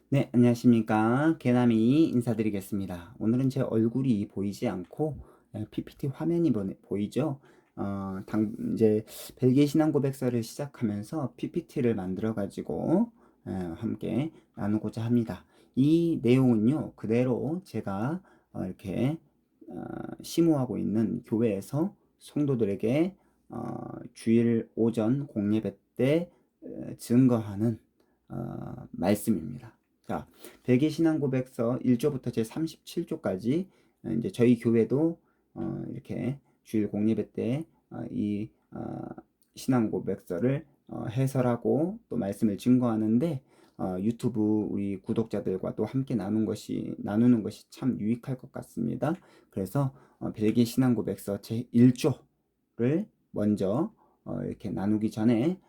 네, 안녕하십니까. 개남이 인사드리겠습니다. 오늘은 제 얼굴이 보이지 않고 PPT 화면이 보이죠? 이제 벨기에 신앙 고백서를 시작하면서 PPT를 만들어 가지고 함께 나누고자 합니다. 이 내용은요, 그대로 제가 이렇게 심호하고 있는 교회에서 성도들에게 주일 오전 공예배 때 증거하는 말씀입니다. 자, 벨기에 신앙 고백서 1조부터 제 37조까지 이제 저희 교회도 이렇게 주일 공예배 때 이 신앙 고백서를 해설하고 또 말씀을 증거하는데 유튜브 우리 구독자들과 또 함께 나누는 것이 참 유익할 것 같습니다. 그래서 벨기에 신앙 고백서 제 1조를 먼저 이렇게 나누기 전에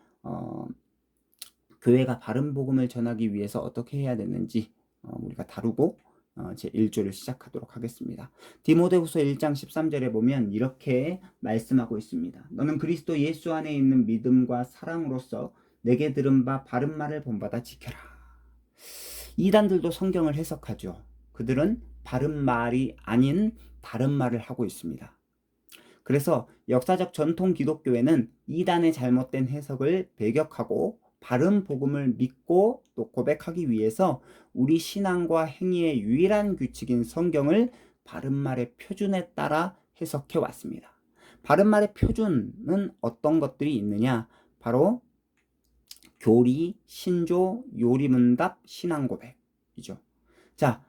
교회가 바른 복음을 전하기 위해서 어떻게 해야 되는지 우리가 다루고 제 1조를 시작하도록 하겠습니다. 디모데후서 1장 13절에 보면 이렇게 말씀하고 있습니다. 너는 그리스도 예수 안에 있는 믿음과 사랑으로서 내게 들은 바 바른 말을 본받아 지켜라. 이단들도 성경을 해석하죠. 그들은 바른 말이 아닌 다른 말을 하고 있습니다. 그래서 역사적 전통 기독교회는 이단의 잘못된 해석을 배격하고 바른 복음을 믿고 또 고백하기 위해서 우리 신앙과 행위의 유일한 규칙인 성경을 바른말의 표준에 따라 해석해 왔습니다. 바른말의 표준은 어떤 것들이 있느냐? 바로 교리, 신조, 요리문답, 신앙고백이죠. 자,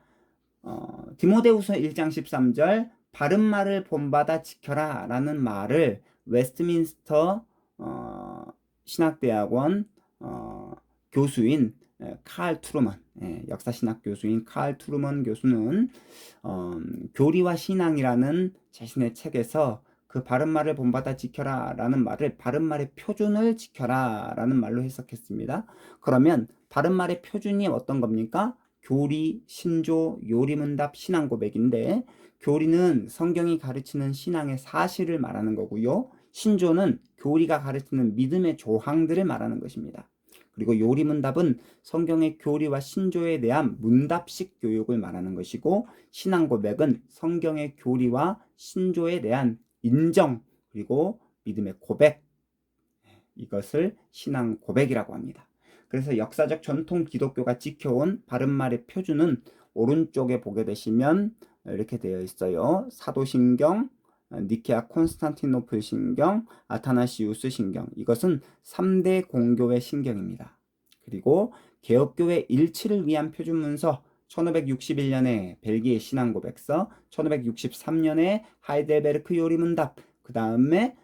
디모데후서 1장 13절 바른 말을 본받아 지켜라 라는 말을 웨스트민스터 신학대학원 교수인 칼 투르먼, 역사신학 교수인 칼 투르먼 교수는 교리와 신앙이라는 자신의 책에서 그 바른 말을 본받아 지켜라 라는 말을 바른 말의 표준을 지켜라 라는 말로 해석했습니다. 그러면 바른 말의 표준이 어떤 겁니까? 교리, 신조, 요리문답, 신앙고백인데 교리는 성경이 가르치는 신앙의 사실을 말하는 거고요. 신조는 교리가 가르치는 믿음의 조항들을 말하는 것입니다. 그리고 요리문답은 성경의 교리와 신조에 대한 문답식 교육을 말하는 것이고 신앙고백은 성경의 교리와 신조에 대한 인정 그리고 믿음의 고백, 이것을 신앙 고백이라고 합니다. 그래서 역사적 전통 기독교가 지켜온 바른말의 표준은 오른쪽에 보게 되시면 이렇게 되어 있어요. 사도신경, 니케아 콘스탄티노플 신경, 아타나시우스 신경. 이것은 3대 공교회 신경입니다. 그리고 개혁교회 일치를 위한 표준문서 1561년에 벨기에 신앙고백서, 1563년에 하이델베르크 요리문답, 그 다음에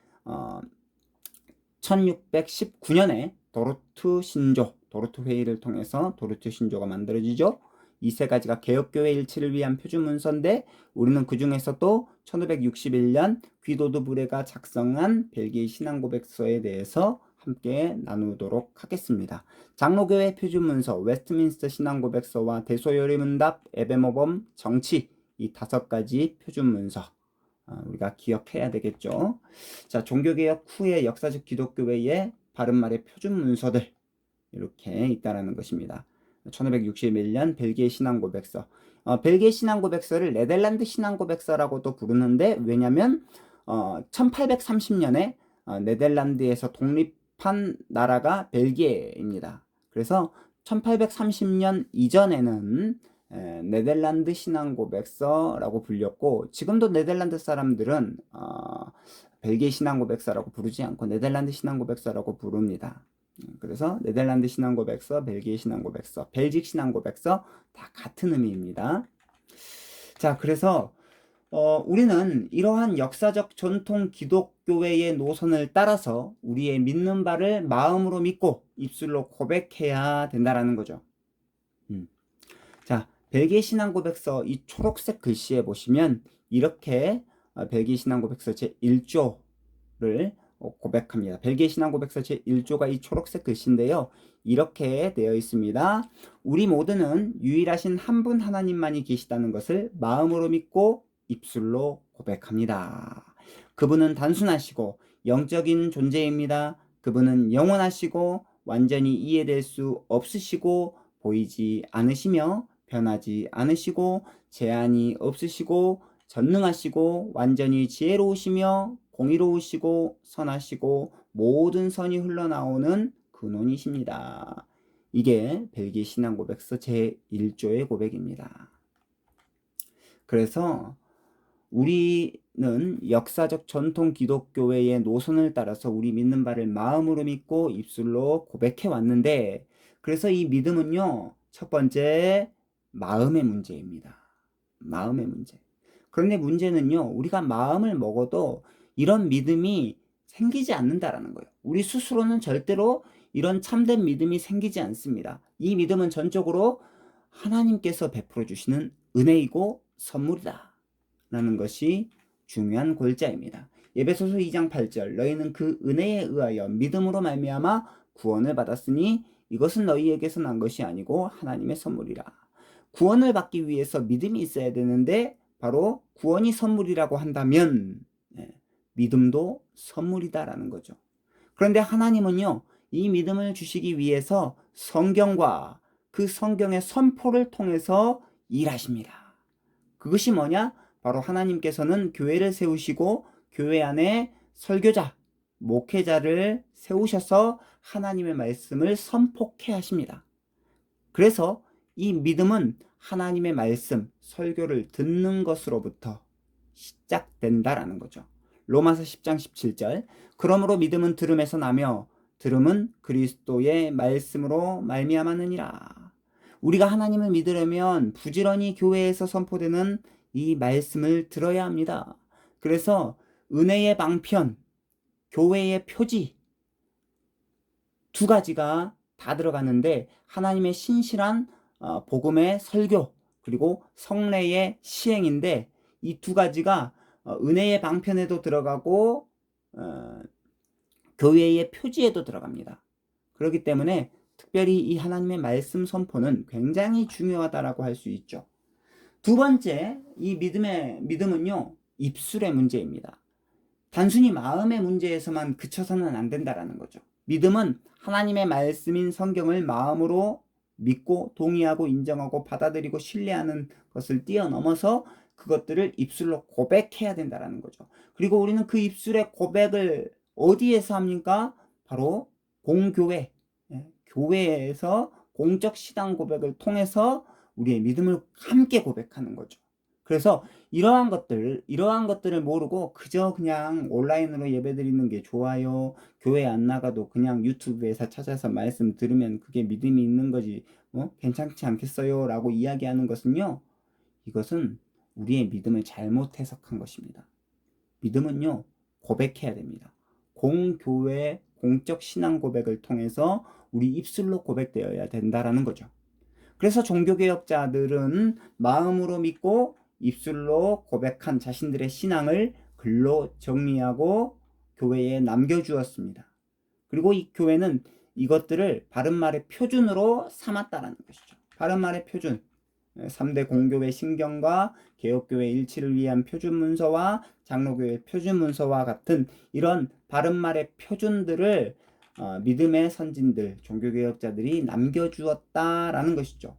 1619년에 도르트 회의를 통해서 도르트 신조가 만들어지죠. 이 세 가지가 개혁교회 일치를 위한 표준문서인데 우리는 그 중에서도 1561년 귀도드 브레가 작성한 벨기에 신앙고백서에 대해서 함께 나누도록 하겠습니다. 장로교회 표준문서, 웨스트민스터 신앙고백서와 대소요리문답, 에베모범, 정치 이 5가지 표준문서 우리가 기억해야 되겠죠. 자, 종교개혁 후의 역사적 기독교회의 바른말의 표준 문서들 이렇게 있다라는 것입니다. 1561년 벨기에 신앙고백서. 벨기에 신앙고백서를 네덜란드 신앙고백서라고도 부르는데 왜냐면 1830년에 네덜란드에서 독립한 나라가 벨기에입니다. 그래서 1830년 이전에는 네덜란드 신앙고백서라고 불렸고 지금도 네덜란드 사람들은 벨기에 신앙고백서라고 부르지 않고 네덜란드 신앙고백서라고 부릅니다. 그래서 네덜란드 신앙고백서, 벨기에 신앙고백서, 벨직 신앙고백서 다 같은 의미입니다. 자, 그래서 우리는 이러한 역사적 전통 기독교회의 노선을 따라서 우리의 믿는 바를 마음으로 믿고 입술로 고백해야 된다라는 거죠. 자, 벨기에 신앙고백서 이 초록색 글씨에 보시면 이렇게 벨기에 신앙고백서 제1조를 고백합니다. 벨기에 신앙고백서 제1조가 이 초록색 글씨인데요. 이렇게 되어 있습니다. 우리 모두는 유일하신 한 분 하나님만이 계시다는 것을 마음으로 믿고 입술로 고백합니다. 그분은 단순하시고 영적인 존재입니다. 그분은 영원하시고 완전히 이해될 수 없으시고 보이지 않으시며 변하지 않으시고 제한이 없으시고 전능하시고 완전히 지혜로우시며 공의로우시고 선하시고 모든 선이 흘러나오는 근원이십니다. 이게 벨기 신앙고백서 제1조의 고백입니다. 그래서 우리는 역사적 전통 기독교회의 노선을 따라서 우리 믿는 바를 마음으로 믿고 입술로 고백해 왔는데, 그래서 이 믿음은요, 첫 번째 마음의 문제입니다. 마음의 문제. 그런데 문제는요, 우리가 마음을 먹어도 이런 믿음이 생기지 않는다라는 거예요. 우리 스스로는 절대로 이런 참된 믿음이 생기지 않습니다. 이 믿음은 전적으로 하나님께서 베풀어 주시는 은혜이고 선물이다 라는 것이 중요한 골자입니다. 에베소서 2장 8절, 너희는 그 은혜에 의하여 믿음으로 말미암아 구원을 받았으니 이것은 너희에게서 난 것이 아니고 하나님의 선물이라. 구원을 받기 위해서 믿음이 있어야 되는데 바로 구원이 선물이라고 한다면 믿음도 선물이다라는 거죠. 그런데 하나님은요, 이 믿음을 주시기 위해서 성경과 그 성경의 선포를 통해서 일하십니다. 그것이 뭐냐? 바로 하나님께서는 교회를 세우시고 교회 안에 설교자, 목회자를 세우셔서 하나님의 말씀을 선포케 하십니다. 그래서 이 믿음은 하나님의 말씀, 설교를 듣는 것으로부터 시작된다라는 거죠. 로마서 10장 17절, 그러므로 믿음은 들음에서 나며 들음은 그리스도의 말씀으로 말미암았느니라. 우리가 하나님을 믿으려면 부지런히 교회에서 선포되는 이 말씀을 들어야 합니다. 그래서 은혜의 방편, 교회의 표지 두 가지가 다 들어가는데, 하나님의 신실한 복음의 설교 그리고 성례의 시행인데, 이 두 가지가 은혜의 방편에도 들어가고 교회의 표지에도 들어갑니다. 그렇기 때문에 특별히 이 하나님의 말씀 선포는 굉장히 중요하다라고 할 수 있죠. 두 번째, 이 믿음은요, 입술의 문제입니다. 단순히 마음의 문제에서만 그쳐서는 안 된다라는 거죠. 믿음은 하나님의 말씀인 성경을 마음으로 믿고 동의하고 인정하고 받아들이고 신뢰하는 것을 뛰어넘어서 그것들을 입술로 고백해야 된다라는 거죠. 그리고 우리는 그 입술의 고백을 어디에서 합니까? 바로 공교회, 교회에서 공적 신앙 고백을 통해서 우리의 믿음을 함께 고백하는 거죠. 그래서 이러한 것들을 모르고 그저 그냥 온라인으로 예배드리는 게 좋아요, 교회 안 나가도 그냥 유튜브에서 찾아서 말씀 들으면 그게 믿음이 있는 거지, 괜찮지 않겠어요? 라고 이야기하는 것은요, 이것은 우리의 믿음을 잘못 해석한 것입니다. 믿음은요, 고백해야 됩니다. 공교회 공적 신앙 고백을 통해서 우리 입술로 고백되어야 된다라는 거죠. 그래서 종교개혁자들은 마음으로 믿고 입술로 고백한 자신들의 신앙을 글로 정리하고 교회에 남겨주었습니다. 그리고 이 교회는 이것들을 바른말의 표준으로 삼았다라는 것이죠. 바른말의 표준, 3대 공교회 신경과 개혁교회 일치를 위한 표준문서와 장로교회 표준문서와 같은 이런 바른말의 표준들을 믿음의 선진들, 종교개혁자들이 남겨주었다라는 것이죠.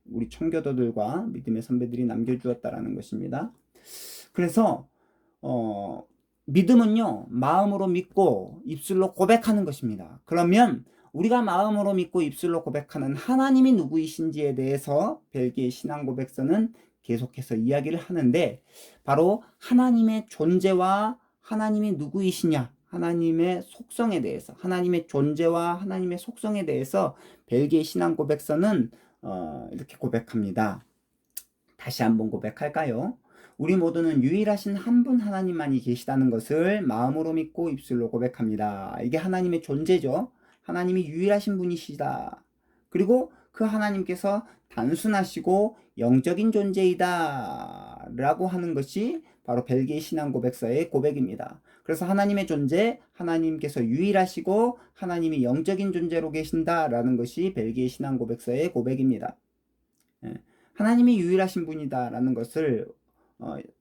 우리 청교도들과 믿음의 선배들이 남겨주었다라는 것입니다. 그래서 믿음은요, 마음으로 믿고 입술로 고백하는 것입니다. 그러면 우리가 마음으로 믿고 입술로 고백하는 하나님이 누구이신지에 대해서 벨기에 신앙고백서는 계속해서 이야기를 하는데, 바로 하나님의 존재와 하나님이 누구이시냐, 하나님의 속성에 대해서, 하나님의 존재와 하나님의 속성에 대해서 벨기에 신앙고백서는 이렇게 고백합니다. 다시 한번 고백할까요? 우리 모두는 유일하신 한 분 하나님만이 계시다는 것을 마음으로 믿고 입술로 고백합니다. 이게 하나님의 존재죠. 하나님이 유일하신 분이시다. 그리고 그 하나님께서 단순하시고 영적인 존재이다 라고 하는 것이 바로 벨기에 신앙고백서의 고백입니다. 그래서 하나님의 존재, 하나님께서 유일하시고 하나님이 영적인 존재로 계신다라는 것이 벨기에 신앙고백서의 고백입니다. 하나님이 유일하신 분이다라는 것을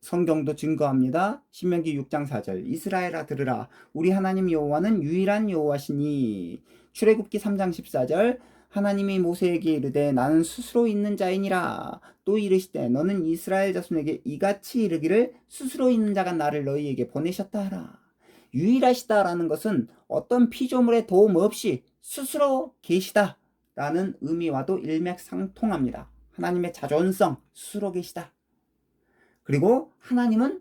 성경도 증거합니다. 신명기 6장 4절, 이스라엘아 들으라, 우리 하나님 여호와는 유일한 여호와시니. 출애굽기 3장 14절, 하나님이 모세에게 이르되 나는 스스로 있는 자이니라. 또 이르시되 너는 이스라엘 자손에게 이같이 이르기를 스스로 있는 자가 나를 너희에게 보내셨다 하라. 유일하시다라는 것은 어떤 피조물의 도움 없이 스스로 계시다 라는 의미와도 일맥상통합니다. 하나님의 자존성, 스스로 계시다. 그리고 하나님은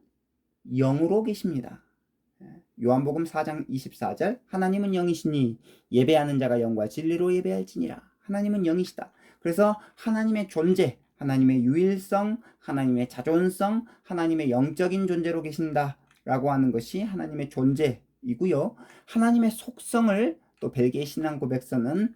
영으로 계십니다. 요한복음 4장 24절 하나님은 영이시니 예배하는 자가 영과 진리로 예배할지니라. 하나님은 영이시다. 그래서 하나님의 존재, 하나님의 유일성, 하나님의 자존성, 하나님의 영적인 존재로 계신다 라고 하는 것이 하나님의 존재이고요. 하나님의 속성을 또 벨기에 신앙 고백서는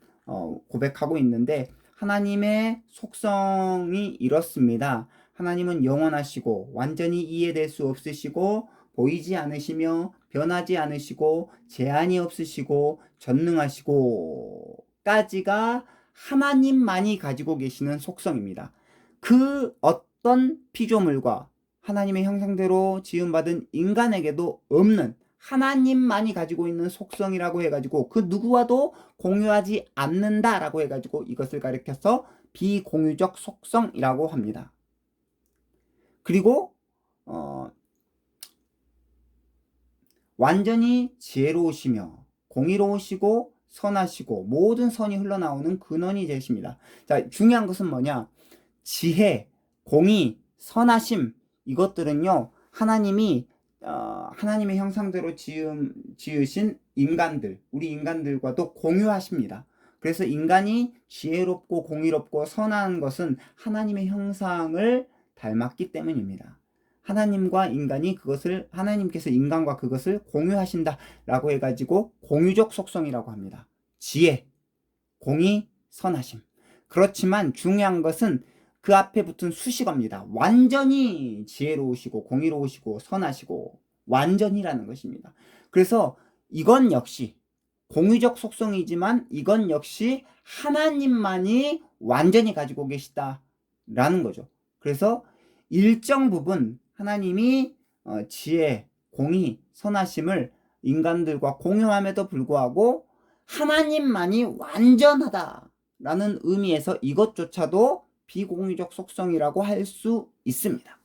고백하고 있는데 하나님의 속성이 이렇습니다. 하나님은 영원하시고 완전히 이해될 수 없으시고 보이지 않으시며 변하지 않으시고 제한이 없으시고 전능하시고 까지가 하나님만이 가지고 계시는 속성입니다. 그 어떤 피조물과 하나님의 형상대로 지음받은 인간에게도 없는 하나님만이 가지고 있는 속성이라고 해가지고 그 누구와도 공유하지 않는다라고 해가지고 이것을 가리켜서 비공유적 속성이라고 합니다. 그리고 완전히 지혜로우시며 공의로우시고 선하시고 모든 선이 흘러나오는 근원이 되십니다. 자, 중요한 것은 뭐냐? 지혜, 공의, 선하심 이것들은요 하나님이 하나님의 형상대로 지으신 인간들, 우리 인간들과도 공유하십니다. 그래서 인간이 지혜롭고 공의롭고 선한 것은 하나님의 형상을 닮았기 때문입니다. 하나님과 인간이 그것을 하나님께서 인간과 그것을 공유하신다라고 해가지고 공유적 속성이라고 합니다. 지혜, 공의, 선하심. 그렇지만 중요한 것은 그 앞에 붙은 수식어입니다. 완전히 지혜로우시고 공의로우시고 선하시고 완전이라는 것입니다. 그래서 이건 역시 공유적 속성이지만 이건 역시 하나님만이 완전히 가지고 계시다라는 거죠. 그래서 일정 부분 하나님이 지혜, 공의, 선하심을 인간들과 공유함에도 불구하고 하나님만이 완전하다라는 의미에서 이것조차도 비공유적 속성이라고 할 수 있습니다.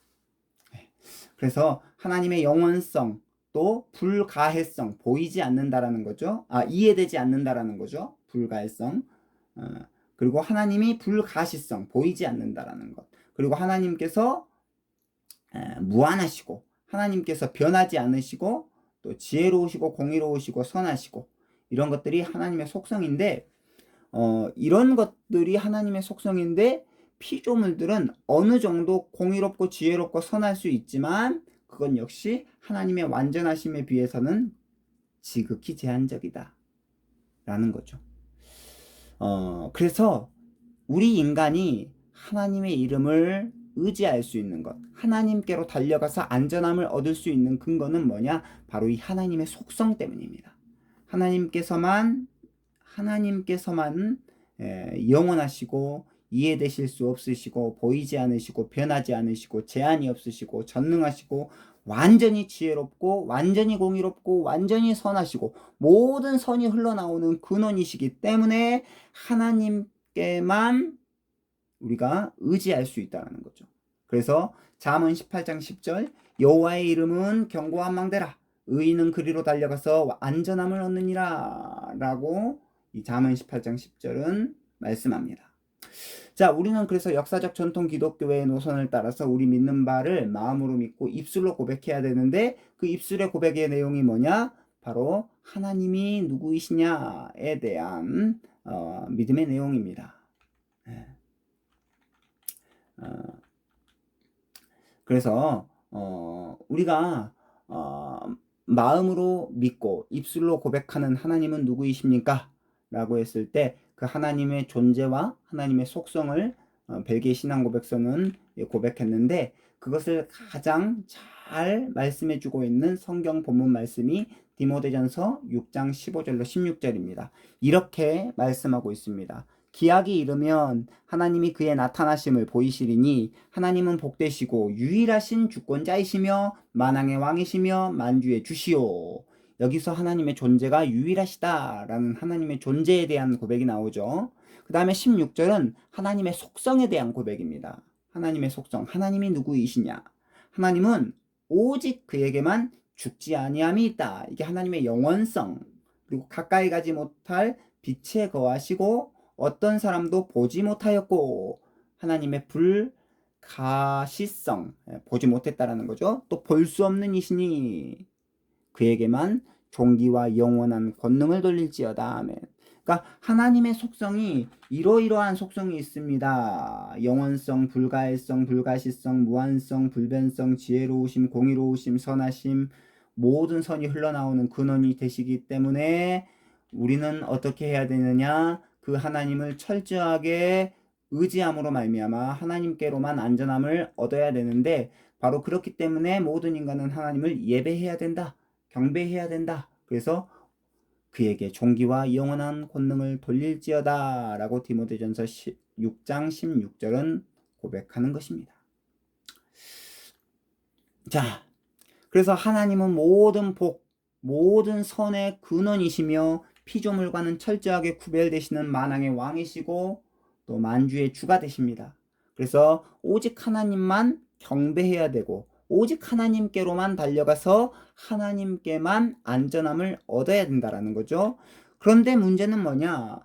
그래서 하나님의 영원성 또 불가해성 보이지 않는다라는 거죠. 이해되지 않는다라는 거죠. 불가해성. 그리고 하나님이 불가시성 보이지 않는다라는 것. 그리고 하나님께서 무한하시고 하나님께서 변하지 않으시고 또 지혜로우시고 공의로우시고 선하시고 이런 것들이 하나님의 속성인데 이런 것들이 하나님의 속성인데 피조물들은 어느 정도 공의롭고 지혜롭고 선할 수 있지만 그건 역시 하나님의 완전하심에 비해서는 지극히 제한적이다 라는 거죠. 그래서 우리 인간이 하나님의 이름을 의지할 수 있는 것, 하나님께로 달려가서 안전함을 얻을 수 있는 근거는 뭐냐? 바로 이 하나님의 속성 때문입니다. 하나님께서만 영원하시고 이해되실 수 없으시고 보이지 않으시고 변하지 않으시고 제한이 없으시고 전능하시고 완전히 지혜롭고 완전히 공의롭고 완전히 선하시고 모든 선이 흘러나오는 근원이시기 때문에 하나님께만 우리가 의지할 수 있다는 거죠. 그래서 잠언 18장 10절 여호와의 이름은 견고한 망대라 의인은 그리로 달려가서 안전함을 얻느니라 라고 이 잠언 18장 10절은 말씀합니다. 자, 우리는 그래서 역사적 전통 기독교의 노선을 따라서 우리 믿는 바를 마음으로 믿고 입술로 고백해야 되는데 그 입술의 고백의 내용이 뭐냐? 바로 하나님이 누구이시냐에 대한 믿음의 내용입니다. 그래서 우리가 마음으로 믿고 입술로 고백하는 하나님은 누구이십니까? 라고 했을 때 그 하나님의 존재와 하나님의 속성을 벨기에 신앙고백서는 고백했는데 그것을 가장 잘 말씀해주고 있는 성경 본문 말씀이 디모데전서 6장 15절로 16절입니다. 이렇게 말씀하고 있습니다. 기약이 이르면 하나님이 그의 나타나심을 보이시리니 하나님은 복되시고 유일하신 주권자이시며 만왕의 왕이시며 만주의 주시오. 여기서 하나님의 존재가 유일하시다라는 하나님의 존재에 대한 고백이 나오죠. 그 다음에 16절은 하나님의 속성에 대한 고백입니다. 하나님의 속성, 하나님이 누구이시냐? 하나님은 오직 그에게만 죽지 아니함이 있다. 이게 하나님의 영원성, 그리고 가까이 가지 못할 빛에 거하시고 어떤 사람도 보지 못하였고, 하나님의 불가시성, 보지 못했다라는 거죠. 또 볼 수 없는 이시니 그에게만 존귀와 영원한 권능을 돌릴지어다. 아멘. 그러니까 하나님의 속성이 이러이러한 속성이 있습니다. 영원성, 불가해성, 불가시성, 무한성, 불변성, 지혜로우심, 공의로우심, 선하심, 모든 선이 흘러나오는 근원이 되시기 때문에 우리는 어떻게 해야 되느냐? 그 하나님을 철저하게 의지함으로 말미암아 하나님께로만 안전함을 얻어야 되는데, 바로 그렇기 때문에 모든 인간은 하나님을 예배해야 된다, 경배해야 된다. 그래서 그에게 존귀와 영원한 권능을 돌릴지어다 라고 디모데전서 6장 16절은 고백하는 것입니다. 자, 그래서 하나님은 모든 복, 모든 선의 근원이시며 피조물과는 철저하게 구별되시는 만왕의 왕이시고 또 만주의 주가 되십니다. 그래서 오직 하나님만 경배해야 되고 오직 하나님께로만 달려가서 하나님께만 안전함을 얻어야 된다라는 거죠. 그런데 문제는 뭐냐?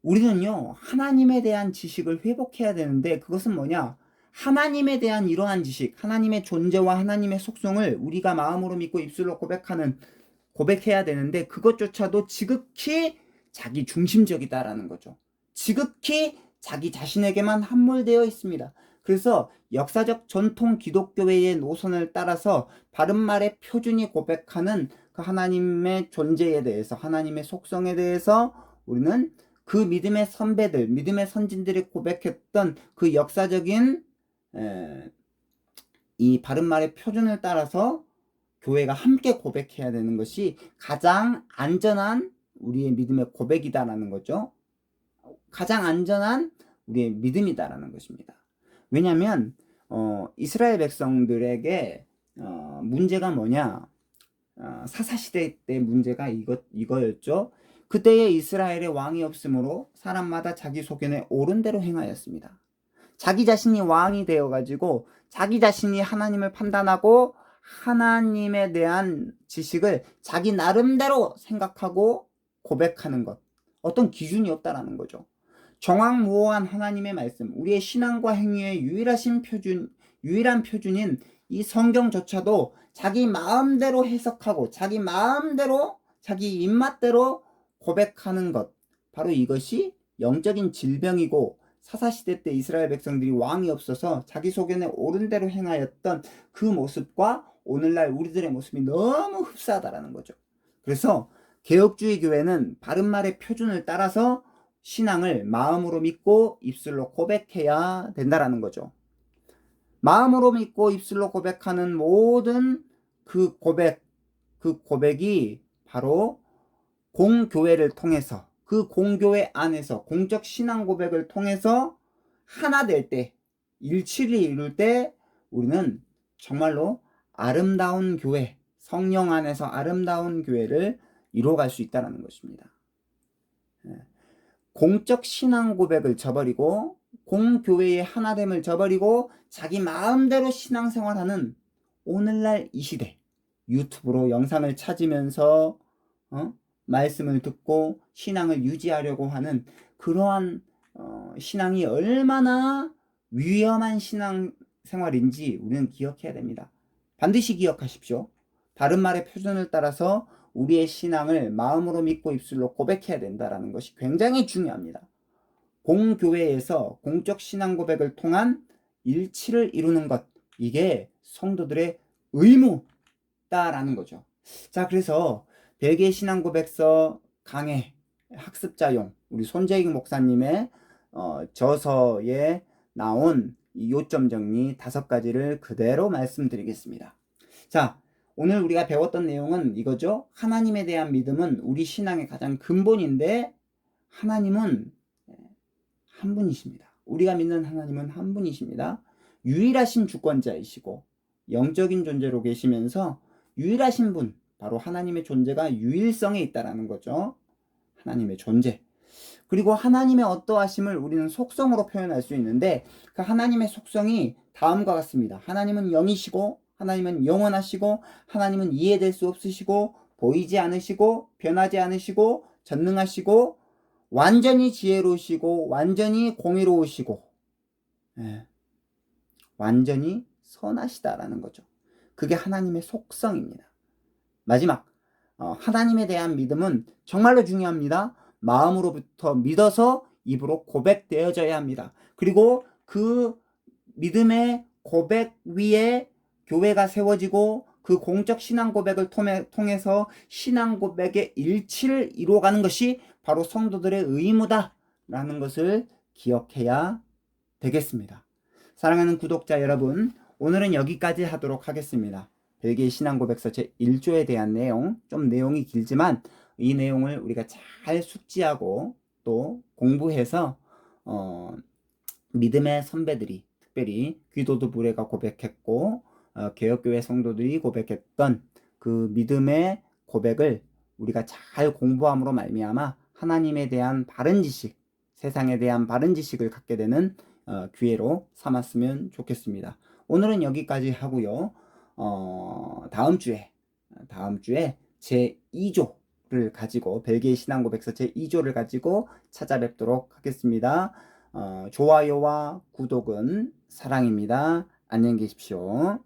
우리는요, 하나님에 대한 지식을 회복해야 되는데, 그것은 뭐냐? 하나님에 대한 이러한 지식, 하나님의 존재와 하나님의 속성을 우리가 마음으로 믿고 입술로 고백해야 되는데, 그것조차도 지극히 자기 중심적이다라는 거죠. 지극히 자기 자신에게만 함몰되어 있습니다. 그래서 역사적 전통 기독교회의 노선을 따라서 바른말의 표준이 고백하는 그 하나님의 존재에 대해서, 하나님의 속성에 대해서 우리는 그 믿음의 선배들, 믿음의 선진들이 고백했던 그 역사적인 이 바른말의 표준을 따라서 교회가 함께 고백해야 되는 것이 가장 안전한 우리의 믿음의 고백이다라는 거죠. 가장 안전한 우리의 믿음이다라는 것입니다. 왜냐하면 이스라엘 백성들에게 문제가 뭐냐? 사사시대 때 문제가 이거였죠. 그때에 이스라엘의 왕이 없으므로 사람마다 자기 소견에 옳은 대로 행하였습니다. 자기 자신이 왕이 되어가지고 자기 자신이 하나님을 판단하고 하나님에 대한 지식을 자기 나름대로 생각하고 고백하는 것, 어떤 기준이 없다라는 거죠. 정확무오한 하나님의 말씀, 우리의 신앙과 행위의 유일한 표준인 이 성경조차도 자기 마음대로 해석하고 자기 마음대로 자기 입맛대로 고백하는 것, 바로 이것이 영적인 질병이고, 사사시대 때 이스라엘 백성들이 왕이 없어서 자기 소견에 옳은 대로 행하였던 그 모습과 오늘날 우리들의 모습이 너무 흡사하다라는 거죠. 그래서 개혁주의 교회는 바른말의 표준을 따라서 신앙을 마음으로 믿고 입술로 고백해야 된다라는 거죠. 마음으로 믿고 입술로 고백하는 모든 그 고백이 바로 공교회를 통해서, 그 공교회 안에서 공적 신앙 고백을 통해서 하나 될 때, 일치를 이룰 때 우리는 정말로 아름다운 교회, 성령 안에서 아름다운 교회를 이루어갈 수 있다는 것입니다. 공적 신앙 고백을 저버리고 공교회의 하나됨을 저버리고 자기 마음대로 신앙생활하는 오늘날 이 시대, 유튜브로 영상을 찾으면서 말씀을 듣고 신앙을 유지하려고 하는 그러한 신앙이 얼마나 위험한 신앙생활인지 우리는 기억해야 됩니다. 반드시 기억하십시오. 바른말의 표준을 따라서 우리의 신앙을 마음으로 믿고 입술로 고백해야 된다는 것이 굉장히 중요합니다. 공교회에서 공적 신앙 고백을 통한 일치를 이루는 것, 이게 성도들의 의무다라는 거죠. 자, 그래서 벨기에 신앙 고백서 강해 학습자용 우리 손재익 목사님의 저서에 나온 이 요점 정리 5가지를 그대로 말씀드리겠습니다. 자, 오늘 우리가 배웠던 내용은 이거죠. 하나님에 대한 믿음은 우리 신앙의 가장 근본인데, 하나님은 한 분이십니다. 우리가 믿는 하나님은 한 분이십니다. 유일하신 주권자이시고 영적인 존재로 계시면서 유일하신 분, 바로 하나님의 존재가 유일성에 있다라는 거죠. 하나님의 존재. 그리고 하나님의 어떠하심을 우리는 속성으로 표현할 수 있는데 그 하나님의 속성이 다음과 같습니다. 하나님은 영이시고 하나님은 영원하시고 하나님은 이해될 수 없으시고 보이지 않으시고 변하지 않으시고 전능하시고 완전히 지혜로우시고 완전히 공의로우시고 예, 완전히 선하시다라는 거죠. 그게 하나님의 속성입니다. 마지막 하나님에 대한 믿음은 정말로 중요합니다. 마음으로부터 믿어서 입으로 고백되어져야 합니다. 그리고 그 믿음의 고백 위에 교회가 세워지고 그 공적 신앙 고백을 통해서 신앙 고백의 일치를 이루어가는 것이 바로 성도들의 의무다라는 것을 기억해야 되겠습니다. 사랑하는 구독자 여러분, 오늘은 여기까지 하도록 하겠습니다. 벨기에 신앙고백서 제1조에 대한 내용, 좀 내용이 길지만 이 내용을 우리가 잘 숙지하고 또 공부해서 믿음의 선배들이 특별히 귀도도 부레가 고백했고 개혁교회 성도들이 고백했던 그 믿음의 고백을 우리가 잘 공부함으로 말미암아 하나님에 대한 바른 지식, 세상에 대한 바른 지식을 갖게 되는 기회로 삼았으면 좋겠습니다. 오늘은 여기까지 하고요. 다음 주에 제2조를 가지고 벨기에 신앙고백서 제2조를 가지고 찾아뵙도록 하겠습니다. 좋아요와 구독은 사랑입니다. 안녕히 계십시오.